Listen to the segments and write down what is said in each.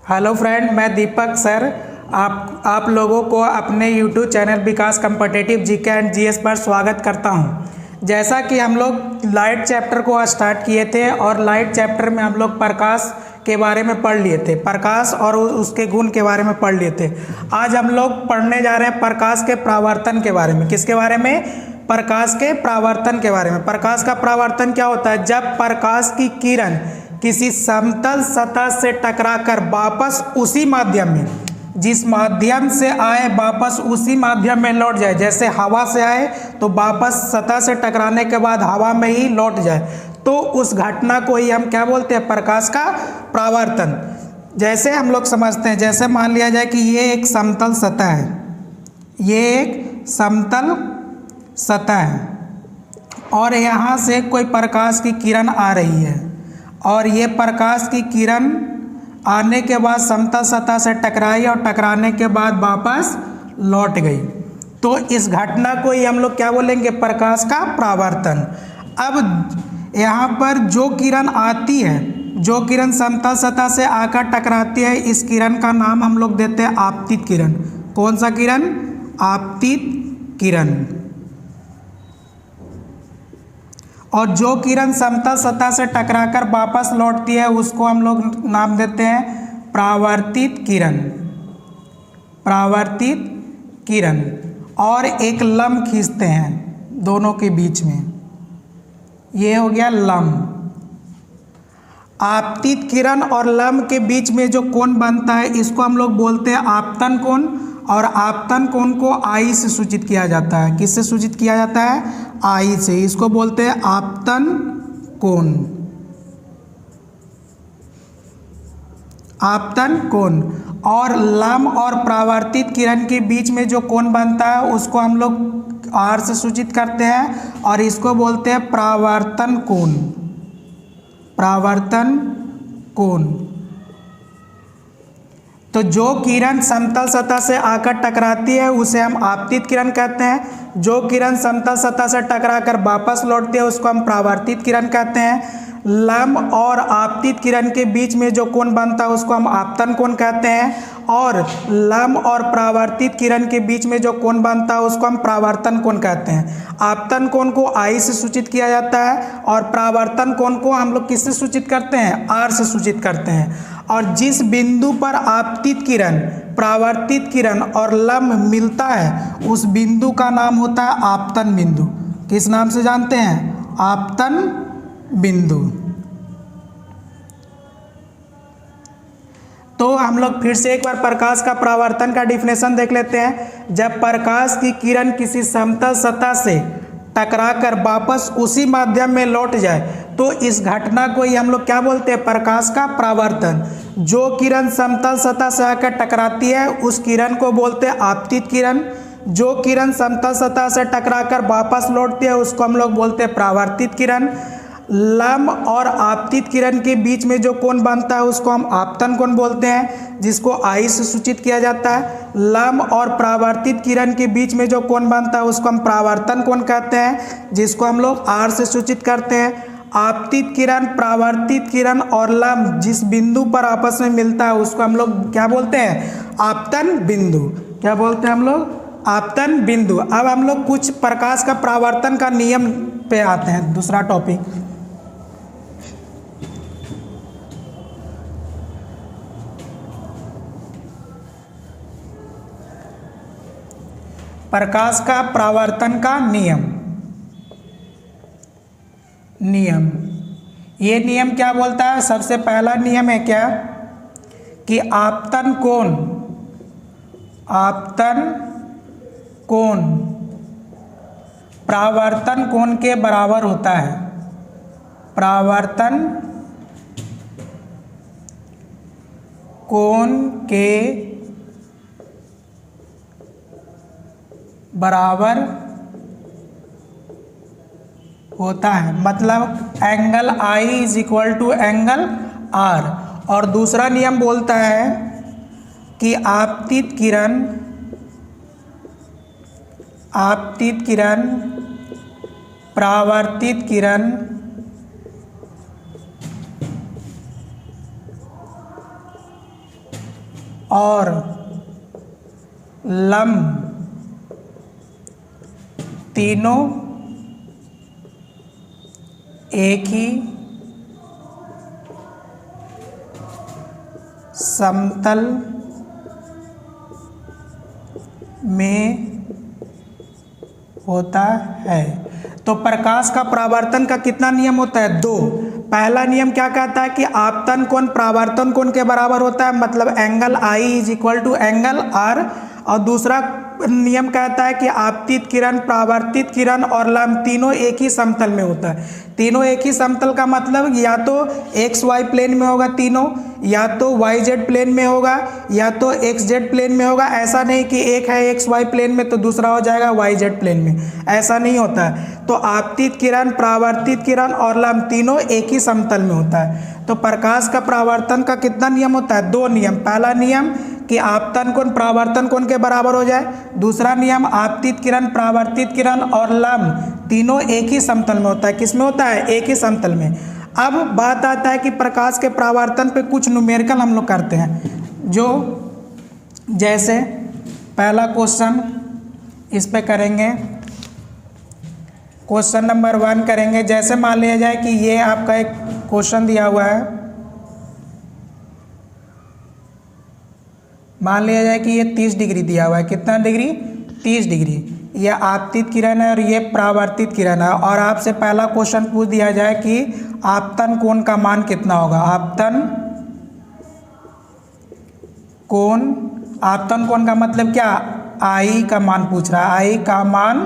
Hello friend, मैं दीपक sir आप लोगों को अपने YouTube channel Vikas competitive GK and GS पर स्वागत करता हूं। जैसा कि हम लोग लाइट चैप्टर को स्टार्ट किए थे और लाइट चैप्टर में हम लोग प्रकाश के बारे में पढ़ लिए थे, प्रकाश और उसके गुण के बारे में पढ़ लिए थे। आज हम लोग पढ़ने जा रहे हैं प्रकाश के परावर्तन के बारे में। किसके बारे में? प्रकाश के परावर्तन के बारे में। प्रकाश का परावर्तन क्या होता है? जब प्रकाश की किरण किसी समतल सतह से टकराकर वापस उसी माध्यम में, जिस माध्यम से आए वापस उसी माध्यम में लौट जाए। जैसे हवा से आए तो वापस सतह से टकराने के बाद हवा में ही लौट जाए, तो उस घटना को ही हम क्या बोलते हैं? प्रकाश का परावर्तन। जैसे हम लोग समझते हैं, जैसे मान लिया जाए कि ये एक समतल सतह है, ये एक समतल सतह है और यहाँ से कोई प्रकाश की किरण आ रही है और ये प्रकाश की किरण आने के बाद समतल सतह से टकराई और टकराने के बाद वापस लौट गई, तो इस घटना को ही हम लोग क्या बोलेंगे? प्रकाश का परावर्तन। अब यहाँ पर जो किरण आती है, जो किरण समतल सतह से आकर टकराती है, इस किरण का नाम हम लोग देते हैं आपतित किरण। कौन सा किरण? आपतित किरण। और जो किरण समतल सतह से टकराकर वापस लौटती है उसको हम लोग नाम देते हैं परावर्तित किरण। परावर्तित किरण। और एक लंब खींचते हैं दोनों के बीच में, ये हो गया लंब। आपतित किरण और लंब के बीच में जो कोण बनता है इसको हम लोग बोलते हैं आपतन कोण। और आपतन कोण को आई से सूचित किया जाता है। किससे सूचित किया जाता है? आई से। इसको बोलते हैं आपतन कोण। आपतन कोण। और लंब और परावर्तित किरण के बीच में जो कोण बनता है उसको हम लोग आर से सूचित करते हैं और इसको बोलते हैं परावर्तन कोण। परावर्तन कोण। तो जो किरण समतल सतह से आकर टकराती है उसे हम आपतित किरण कहते हैं। जो किरण समतल सतह से टकराकर वापस लौटती है उसको हम परावर्तित किरण कहते हैं। लंब और आपतित किरण के बीच में जो कोण बनता है उसको हम आपतन कोण कहते हैं। और लंब और परावर्तित किरण के बीच में जो कोण बनता है उसको हम परावर्तन कोण कहते हैं। आपतन कोण को आई से सूचित किया जाता है और परावर्तन कोण को हम लोग किससे सूचित करते हैं? आर से सूचित करते हैं। और जिस बिंदु पर आपतित किरण, परावर्तित किरण और लंब मिलता है उस बिंदु का नाम होता है आपतन बिंदु। किस नाम से जानते हैं? आपतन बिंदु। तो हम लोग फिर से एक बार प्रकाश का परावर्तन का डिफिनेशन देख लेते हैं। जब प्रकाश की किरण किसी समतल सतह से टकराकर वापस उसी माध्यम में लौट जाए तो इस घटना को ही हम लोग क्या बोलते हैं? प्रकाश का परावर्तन। जो किरण समतल सतह से आकर टकराती है उस किरण को बोलते हैं आपतित किरण। जो किरण समतल सतह से टकराकर वापस लौटती है उसको हम लोग बोलते हैं परावर्तित किरण। लंब और आपतित किरण के बीच में जो कोण बनता है उसको हम आपतन कोण बोलते हैं, जिसको आई से सूचित किया जाता है। लंब और परावर्तित किरण के बीच में जो कोण बनता है उसको हम परावर्तन कोण कहते हैं, जिसको हम लोग आर से सूचित करते हैं। आपतित किरण, परावर्तित किरण और लंब जिस बिंदु पर आपस में मिलता है उसको हम लोग क्या बोलते हैं? आपतन बिंदु। क्या बोलते हैं हम लोग? आपतन बिंदु। अब हम लोग कुछ प्रकाश का परावर्तन का नियम पे आते हैं, दूसरा टॉपिक। प्रकाश का परावर्तन का नियम। ये नियम क्या बोलता है? सबसे पहला नियम है क्या? कि आपतन कोण परावर्तन कोण के बराबर होता है। परावर्तन कोण के बराबर होता है, मतलब angle I is equal to angle R। और दूसरा नियम बोलता है कि आपतित किरण परावर्तित किरण और लंब तीनों एक ही समतल में होता है। तो प्रकाश का परावर्तन का कितना नियम होता है? 2। पहला नियम क्या कहता है कि आपतन कोण परावर्तन कोण के बराबर होता है, मतलब angle I is equal to angle R. और दूसरा नियम कहता है कि आपतित किरण, परावर्तित किरण और लंब तीनों एक ही समतल में होता है। तीनों एक ही समतल का मतलब या तो एक्स वाई प्लेन में होगा तीनों, या तो वाई जेड प्लेन में होगा, या तो एक्स जेड प्लेन में होगा। ऐसा नहीं कि एक है एक्स वाई प्लेन में तो दूसरा हो जाएगा वाई जेड प्लेन में, ऐसा नहीं होता है। तो आपतित किरण, परावर्तित किरण और लंब तीनों एक ही समतल में होता है। तो प्रकाश का परावर्तन का कितना नियम होता है? 2 नियम। पहला नियम कि आपतन कोण परावर्तन कोण के बराबर हो जाए। दूसरा नियम आपतित किरण, परावर्तित किरण और लंब तीनों एक ही समतल में होता है। किस में होता है? एक ही समतल में। अब बात आता है कि प्रकाश के परावर्तन पे कुछ न्यूमेरिकल हम लोग करते हैं, जो जैसे पहला क्वेश्चन इस पे करेंगे, क्वेश्चन नंबर 1 करेंगे। जैसे मान लिया जाए कि ये आपका एक क्वेश्चन दिया हुआ है, मान लिया जाए कि ये 30 डिग्री दिया हुआ है। कितना डिग्री? 30 डिग्री। ये आपतित किरण है और ये परावर्तित किरण है। और आपसे पहला क्वेश्चन पूछ दिया जाए कि आपतन कोण का मान कितना होगा। आपतन कोण का मतलब क्या? आई का मान पूछ रहा है। आई का मान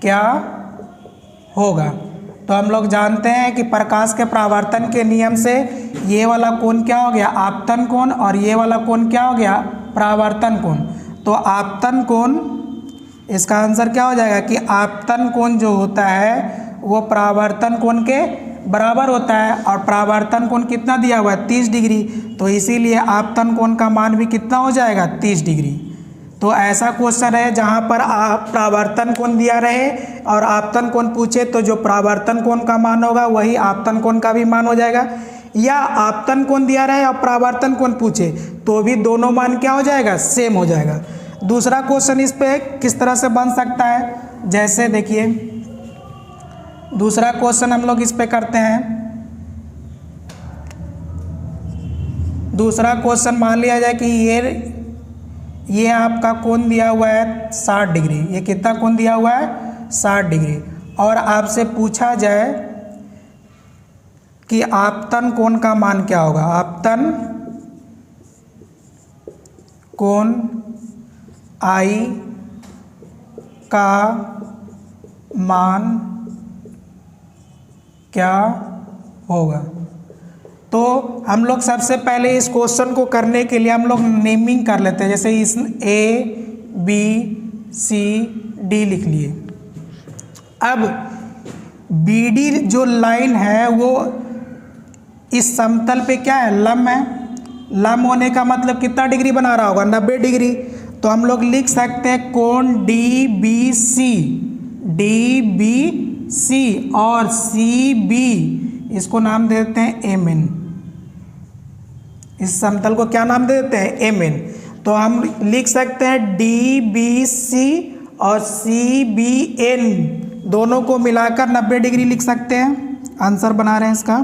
क्या होगा? तो हम लोग जानते हैं कि प्रकाश के परावर्तन के नियम से ये वाला कोण क्या हो गया? आपतन कोण। और ये वाला कोण क्या हो गया? परावर्तन कोण। तो आपतन कोण, इसका आंसर क्या हो जाएगा कि आपतन कोण जो होता है वो परावर्तन कोण के बराबर होता है। और परावर्तन कोण कितना दिया हुआ है? 30 डिग्री। तो इसीलिए आपतन कोण का मान भी कितना हो जाएगा? 30 डिग्री। तो ऐसा क्वेश्चन है जहाँ पर आप परावर्तन कोण दिया रहे और आपतन कोण पूछे, तो जो परावर्तन कोण का मान होगा वही आपतन कोण का भी मान हो जाएगा। या आपतन कोण दिया रहे और परावर्तन कोण पूछे तो भी दोनों मान क्या हो जाएगा? सेम हो जाएगा। दूसरा क्वेश्चन इस पे किस तरह से बन सकता है, जैसे देखिए दूसरा क्वेश्चन हम लोग इस पे करते हैं। दूसरा क्वेश्चन मान लिया जाए कि ये आपका कोण दिया हुआ है 60 डिग्री। ये कितना कोण दिया हुआ है? 60 डिग्री। और आपसे पूछा जाए कि आपतन कोण का मान क्या होगा। आपतन कोण आई का मान क्या होगा। तो हम लोग सबसे पहले इस क्वेश्चन को करने के लिए हम लोग नेमिंग कर लेते हैं। जैसे इस A B C D लिख लिए। अब BD जो लाइन है वो इस समतल पे क्या है? लंब है। लंब होने का मतलब कितना डिग्री बना रहा होगा? 90 डिग्री। तो हम लोग लिख सकते हैं कोण DBC और CB, इसको नाम दे देते हैं MN। इस समतल को क्या नाम दे देते हैं? MN। तो हम लिख सकते हैं DBC और CBN दोनों को मिलाकर 90 डिग्री लिख सकते हैं। आंसर बना रहे हैं इसका।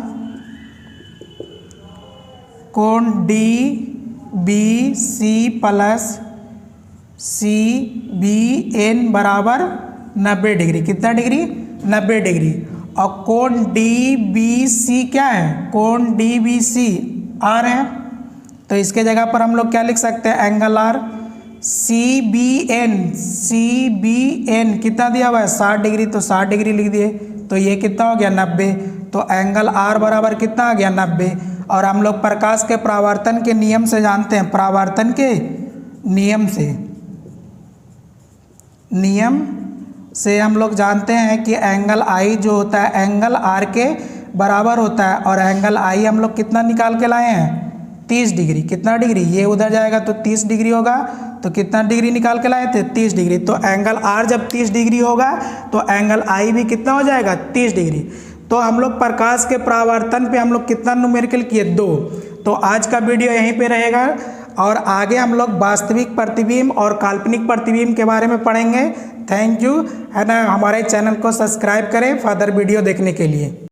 कोण DBC प्लस CBN बराबर 90 डिग्री। कितना डिग्री? 90 डिग्री। और कोण DBC क्या है? कोण DBC R है। तो इसके जगह पर हम लोग क्या लिख सकते हैं? Angle R। CBN कितना दिया हुआ है? 60 डिग्री। तो 60 डिग्री लिख दिए। तो ये कितना हो गया? 90। तो एंगल R बराबर कितना आ गया? 90। और हम लोग प्रकाश के परावर्तन के नियम से जानते हैं, परावर्तन के नियम से हम लोग जानते हैं कि एंगल I जो होता है एंगल R के बराबर होता है। और एंगल I हम लोग कितना निकाल के लाए हैं? 30 डिग्री। कितना डिग्री? ये उधर जाएगा तो 30 डिग्री होगा। तो कितना डिग्री निकाल के लाए थे? 30 डिग्री। तो एंगल R जब 30 डिग्री होगा तो एंगल I भी कितना हो जाएगा? 30 डिग्री। तो हम लोग प्रकाश के परावर्तन पे हम लोग कितना न्यूमेरिकल किए? 2। तो आज का वीडियो यहीं पे रहेगा और आगे हम लोग वास्तविक प्रतिबिंब और काल्पनिक प्रतिबिंब के बारे में पढ़ेंगे। थैंक यू, है ना। हमारे चैनल को सब्सक्राइब करें फर्दर वीडियो देखने के लिए।